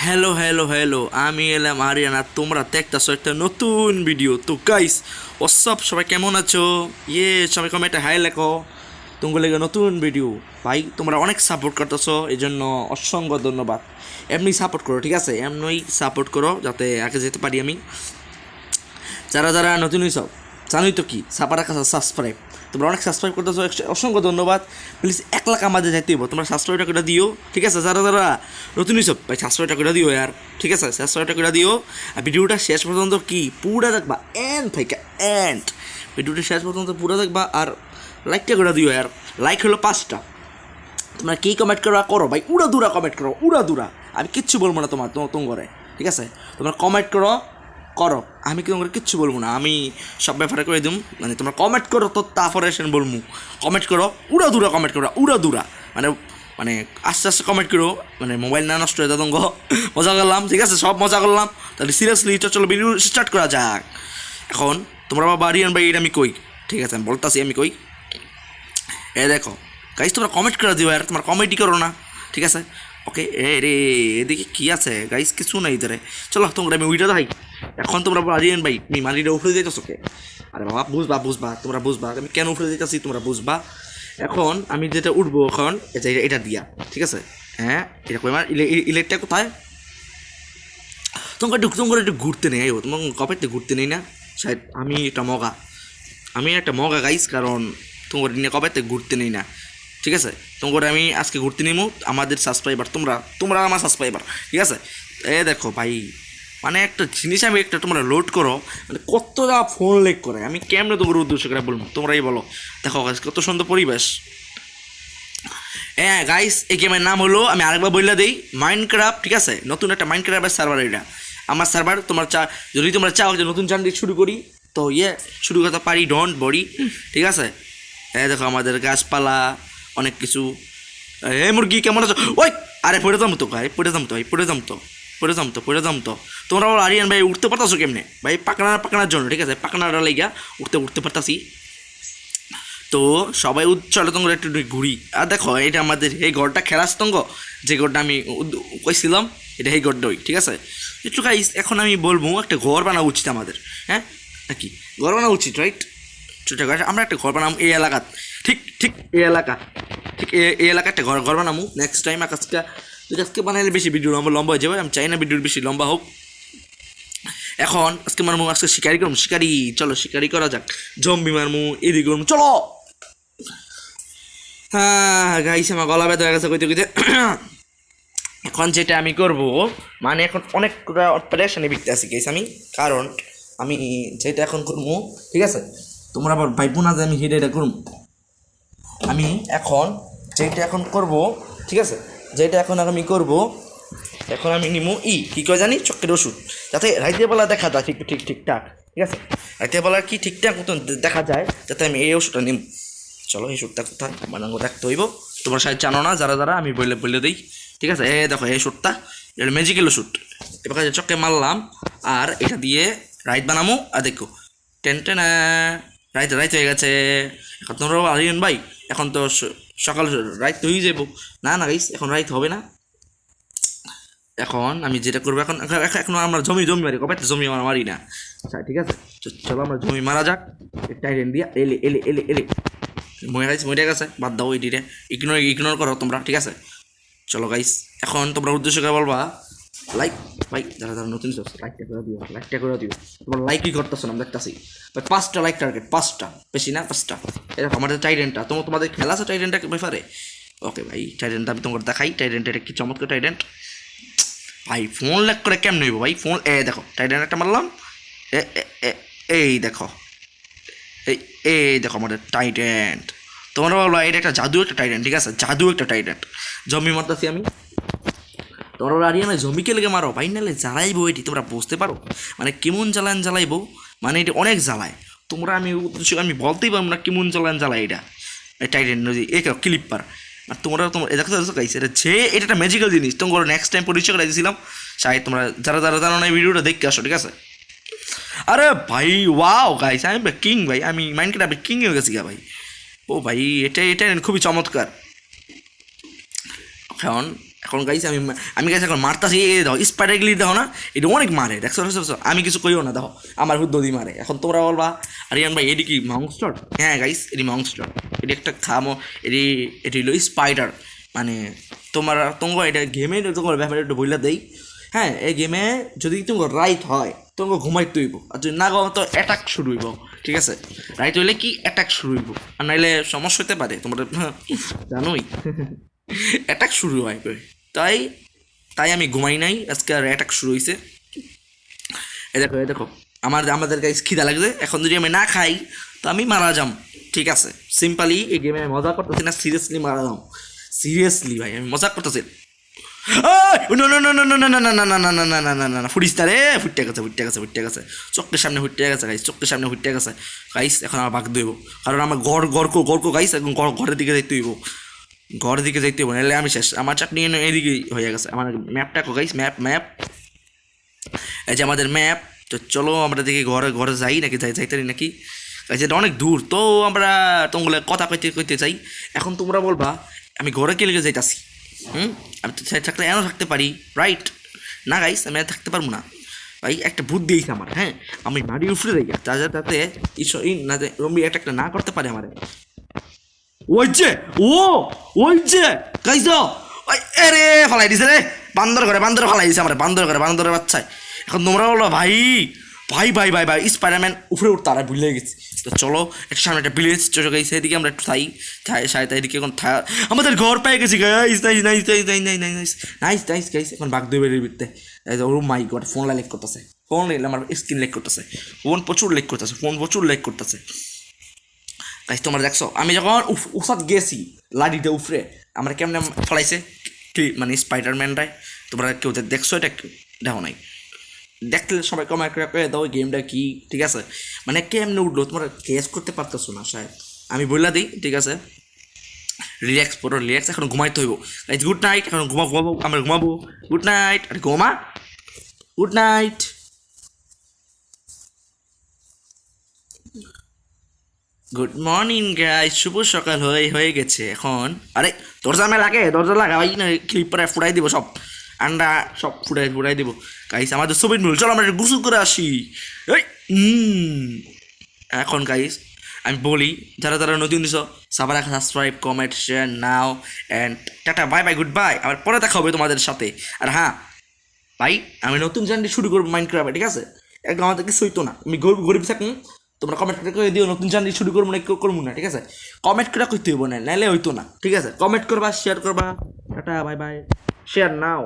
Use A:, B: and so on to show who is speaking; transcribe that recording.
A: Hello hello hello, আমি এলাম আরিয়ান আর তোমরা দেখতেছো একটা নতুন ভিডিও। তো গাইস, হোয়াটসঅ্যাপ, সবাই কেমন আছো? সবাই কমেন্টে হাই লেখো। তোমাগুলো লেগে নতুন ভিডিও। ভাই তোমরা অনেক সাপোর্ট করতেছো, এই জন্য অসংখ্য ধন্যবাদ। এমনি সাপোর্ট করো, ঠিক আছে? এমনি সাপোর্ট করো যাতে আগে যেতে পারি আমি। যারা যারা নতুন হয়েছ, জানোই তো কি, সাপার কাছে সাবস্ক্রাইব। তোমরা অনেক সাবস্ক্রাইব করতেছো, অসংখ্য ধন্যবাদ। প্লিজ 1 লাখ আমাদের যাইতে হইব, তোমরা সাবস্ক্রাইবটা করে দিও, ঠিক আছে? যারা যারা নতুন হয়েছ ভাই সাবস্ক্রাইবটা করে দিও ইয়ার, ঠিক আছে? সাবস্ক্রাইবটা করে দিও। আর ভিডিওটা শেষ পর্যন্ত কি পুরা দেখবা, এন্ড থেকে এন্ড ভিডিওটা শেষ পর্যন্ত পুরো দেখবা। আর লাইকটা করে দিও ইয়ার। লাইক হলো 5টা। তোমরা কী কমেন্ট করো ভাই, উড়া দুরা কমেন্ট করো, উড়া দুরা। আমি কিচ্ছু বলবো না তোমার করে, ঠিক আছে? তোমরা কমেন্ট করো করো, আমি কি তোমাকে কিচ্ছু বলবো না, আমি সব ব্যাপারে করে দিম। মানে তোমরা কমেন্ট করো তো তারপরে এসে বলবো। কমেন্ট করো, উড়া দুরা কমেন্ট করো, উড়া দুরা। মানে মানে আস্তে আস্তে কমেন্ট করো, মানে মোবাইল না নষ্ট হয়ে যাতঙ্গ। মজা করলাম, ঠিক আছে? সব মজা করলাম। তাহলে সিরিয়াসলি চলো ভিডিও স্টার্ট করা যাক। এখন তোমরা বাবা আরিয়ান ভাই, এটা আমি কই, ঠিক আছে? আমি বলতাছি আমি কই। দেখো গাইস, তোমরা কমেন্ট করে দিও আর তোমরা কমেন্টই করো না, ঠিক আছে? ওকে, রে এদিকে কী আছে গাইস? কিছু নাই ইধারে। চলো তোমরা আমি উইটা দেখাই। এখন তোমরা আরিয়ান ভাই তুমি মাটিটা উপরে যেতেছো কে? আরে বাবা বুঝবা তোমরা বুঝবা আমি কেন উপরে যেতেছি, তোমরা বুঝবা। এখন আমি যেটা উঠবো এখন, এটা দিয়া, ঠিক আছে? হ্যাঁ, এটা কই আমার ইলেকট্রিকটা কোথায়? তোমাকে একটু ঘুরতে নেই, তোমার কপেতে ঘুরতে নেই না শায়দ। আমি একটা মগা গাইস, কারণ তোমার নিয়ে কবেতে ঘুরতে নেই না, ঠিক আছে? তোমার আমি আজকে ঘুরতে নিবো। আমাদের সাবস্ক্রাইবার তোমরা আমার সাবস্ক্রাইবার, ঠিক আছে? দেখো ভাই, মানে একটা জিনিস আমি একটা তোমরা লোড করো, মানে কতটা ফোন লেগ করে, আমি কেমনে তোমার উদ্দেশ্য করে বলবো, তোমরাই বলো। দেখো গাইস, কত সুন্দর পরিবেশ। গাইস, এই গেমের নাম হলো, আমি আরেকবার বললে দিই, মাইনক্রাফট, ঠিক আছে? নতুন একটা মাইনক্রাফটের সার্ভার এটা। আমার সার্ভার যদি তোমরা চাও যে নতুন চ্যানেল শুরু করি, তো শুরু করতে পারি, ডোন্ট বরি, ঠিক আছে? দেখো আমাদের গাছপালা, অনেক কিছু। মুরগি কেমন আছো? ওই আরে পড়ে যাম তো ভাই, পড়ে যাম তো। তোমরা বলো আরিয়ান ভাই উঠতে পারতাছো কেমনে ভাই? পাকানার জন্য, ঠিক আছে? পাকানাটা লেগা উঠতে পারতাছি। তো সবাই চলো তোমরা একটু ঘুরি। আর দেখো, এটা আমাদের এই ঘরটা খেলাস্তঙ্গ, যে ঘরটা আমি কইছিলাম, এটা এই ঘরটা, ঠিক আছে? একটু গাইস, এখন আমি বলবো একটা ঘর বানানো উচিত আমাদের। হ্যাঁ নাকি? ঘর বানানো উচিত, রাইট? ছোটো গাছ আমরা একটা ঘর বানাবো এই এলাকাত, ঠিক এই এলাকা একটা ঘর বানাবো। নেক্সট টাইম আজকে বানাইলে বেশি ভিডিও লম্বা হয়ে যাবে, আমি চাই না ভিডিওর বেশি লম্বা হোক। এখন আজকে শিকারি করবো, চলো শিকারি করা যাক। জম্বি মারমু, এদিকে করবো, চলো। হ্যাঁ গাইস, আমার গলা ব্যথা হয়ে গেছে কইতে। এখন যেটা আমি করব, মানে এখন অনেক প্রেশানে বিকতে আছি গাইস আমি, কারণ আমি যেটা এখন করবো, ঠিক আছে? তোমরা আবার ভাইবো না যে আমি এটা করবো। আমি এখন যেটা এখন করব, ঠিক আছে? যেটা এখন আমি করব, এখন আমি নিমু কী করে জানি, চক্রের ওষুধ, যাতে রাইতের বেলা দেখা যায় ঠিকঠাক, ঠিক আছে? রাইতের বেলা কি ঠিকঠাক মতন দেখা যায়, যাতে আমি এই ওষুধটা নিম। চলো এই ওষুধটা কোথায় বানাবো দেখতে হইব। তোমরা সাহেব জানো না, যারা আমি বলে দিই, ঠিক আছে? দেখো এই ওষুধটা, এটা ম্যাজিক্যাল ওষুধ। এবার চক্কে মারলাম, আর এটা দিয়ে রাইত বানামো। আর দেখো টেন রাইত হয়ে গেছে। এখন তোমরা আরিয়ান ভাই, এখন তো সকাল রাইত তো হয়ে যাবো। না গাইস, এখন রাইত হবে না। এখন আমি যেটা করবো, এখন আমরা জমি মারি, কবে জমি আমরা মারি না। আচ্ছা ঠিক আছে, চলো আমরা জমি মারা যাক। টাইটেন দিয়া এলে মরে গেছে, বাদ দাও এটিরে, ইগনোর করো তোমরা, ঠিক আছে? চলো গাইস, এখন তোমরা উদ্দেশ্য করে বলবা লাইক, ভাই যারা নতুন লাইকটা করে দিও। তোমরা লাইকই করতেছো না, দেখতেছি। 5টা লাইক টার্গেট, 5টা, বেশি না, 5টা। এরকম আমাদের টাইডেন্টটা, তোমাদের খেলা আছে টাইডেন্টটা ব্যাপারে? ওকে ভাই, টাইডেন্টটা আমি তোমাকে দেখাই। টাইডেন্ট এটা কি চমৎকার টাইডেন্ট ভাই। ফোন ল্যাগ করে কেমন হইব ভাই? ফোন দেখো, টাইডেন্ট একটা মারলাম, এই দেখো, এই দেখো আমাদের টাইডেন্ট। তোমরা বলো এটা একটা জাদু একটা টাইডেন্ট, ঠিক আছে? জাদু একটা টাইডেন্ট। জম্বি মারতেছি আমি, তোমরা আরিয়ানা জমিকে লেগে মারো ভাই, নাহলে জ্বালাইবো এটি, তোমরা বুঝতে পারো? মানে কেমন জ্বালাইবো, মানে এটা অনেক জ্বালায়। তোমরা আমি বলতেই পারবো না কেমন জ্বালাই এটা টাইটেন নদী ক্লিপার। আর তোমরা দেখো গাইস, এটা একটা ম্যাজিক্যাল জিনিস। তোমরা নেক্সট টাইম পরিচয় করে দিয়েছিলাম, শায়দ তোমরা যারা জানো না এই ভিডিওটা দেখতে আসো, ঠিক আছে? আরে ভাই ওয়াও গাইস, আমি কিং ভাই, আমি মাইনক্রাফটে কিং হয়ে গেছি ভাই। ও ভাই, এটা খুবই চমৎকার। এখন এখন গাইস আমি গাইস এখন মারতাছি, এই দেখো স্পাইডার গিলি দেখো না, এটা অনেক মারে, দেখছো দেখছো, আমি কিছু করিও না, দেখো আমার হুদ্দি মারে। এখন তোমরা বলবা আরিয়ান ভাই এটি কি মংস্টার? হ্যাঁ গাইস এটি মংস্টার, এটি একটা খামো, এটি হলো স্পাইডার। মানে তোমার এটা গেমে তোমার ব্যাপারে একটু বইলা দেই। হ্যাঁ এই গেমে যদি তোমার রাইট হয় তোমাকে ঘুমাইতে হইব, আর যদি না ঘুমা তো অ্যাটাক শুরু হইব, ঠিক আছে? রাইট হইলে কি অ্যাটাক শুরু হইব, আর নাইলে সমস্যা হতে পারে তোমরা জানোই অ্যাটাক শুরু হয়। তাই তাই আমি ঘুমাই নাই, আজকে আর অ্যাটাক শুরু হয়েছে। এ দেখো আমাদের গাইস খিদা লাগছে, এখন যদি আমি না খাই তো আমি মারা যাম, ঠিক আছে? সিম্পলি এই গেমে আমি মজা করতেছি না, সিরিয়াসলি মারা যাম, সিরিয়াসলি ভাই আমি মজা করতেছি। ফুটিস না রে, ফুটে গেছে চোখের সামনে ফুটে গেছে গাইস, চোখের সামনে ফুটে গেছে গাইস। এখন আমার ভাগ দেবো, কারণ আমার গড় গাইস, এখন ঘরের দিকে যাইতে হইব, ঘরের দিকে যাইতে হইব, নাহলে আমি শেষ। আমার চাকরি এদিকে হয়ে গেছে। আমার ম্যাপটা গাইস, ম্যাপ এই যে আমাদের ম্যাপ। তো চলো আমরা দেখি ঘরে যাই নাকি যাইতে নাকি গাইস, এটা অনেক দূর, তো আমরা তোমরা কথা কইতে চাই। এখন তোমরা বলবা আমি ঘরে কে লেগে যাইতাছি, আমি তো থাকলে এমন থাকতে পারি, রাইট? না গাইস আমি থাকতে পারবো না ভাই, একটা বুদ্ধি দিয়েছে আমার। হ্যাঁ আমি বাড়ির উপরে যাই যাতে না রম্বি একটা না করতে পারে আমার। ওই যে ওই যে গাইস আরে ফালাই দিছে রে, বান্দর ফালাই দিছে আমার, বান্দরের বাচ্চায়। এখন তোমরা বলো ভাই স্পাইডারম্যান উপরে উঠতে আর ভুলে গেছি। তো চলো একটা সামনে একটা ভিলেজ চলে গেছে, এদিকে আমরা একটু এদিকে এখন আমাদের ঘর পেয়ে গেছি গাইস, নাইস গাইস। এখন বাঘ দুই বেরিয়ে বিরতে, ও মাই গড ফোন লেক করতেছে, ফোন আমার স্ক্রিন লেক করতেছে, ফোন প্রচুর লেক করতেছে গাইস। তোমরা দেখছো আমি যখন উসাদ গেছি লাডিতে উফরে আমরা কেমনে ফলাইছে মানে স্পাইডারম্যানটাই, তোমরা কেউ দেখছো? এটা দেখো নাই? দেখলে সবাই কমেন্ট করে দাও গেমটা কি, ঠিক আছে? মানে কেমনে উঠলো তোমরা গেস করতে পারতেছো না শায়দ, আমি বললা দিই, ঠিক আছে? রিল্যাক্স পুরো রিল্যাক্স, এখন ঘুমাইতে হইব গাইস। গুড নাইট, এখন ঘুমাবো আমরা, ঘুমাবো। গুড নাইট, আরে ঘুমা, good night. Good morning guys, শুভ সকাল হয়ে গেছে এখন। আরে দরজা লাগে, দরজা লাগাই না, ক্লিপ করে ফুটাই দিব সব, আন্ডা সব ফুটাই দিব গাইস। আমাদের ছবির মূল, চলো আমরা গোসল করে আসি। এই এখন গাইস আমি বলি, যারা নতুন দিছো সবার আগে subscribe, comment, share now and tata, bye bye, good bye. আবার পরে দেখা হবে তোমাদের সাথে। আর হ্যাঁ ভাই আমি নতুন চ্যানেলটি শুরু করবো মাইনক্রাফট, ঠিক আছে? একদম আমাদের কিছু হইতো না, আমি গরিব থাকুন, তোমরা কমেন্ট করে দিও নতুন চ্যানেল শুরু করবো না করবো না, ঠিক আছে? কমেন্ট করে কইতে হইব না, নাইলে হইতো না, ঠিক আছে? কমেন্ট করবা, শেয়ার করবা, টাটা বাই বাই, শেয়ার নাও।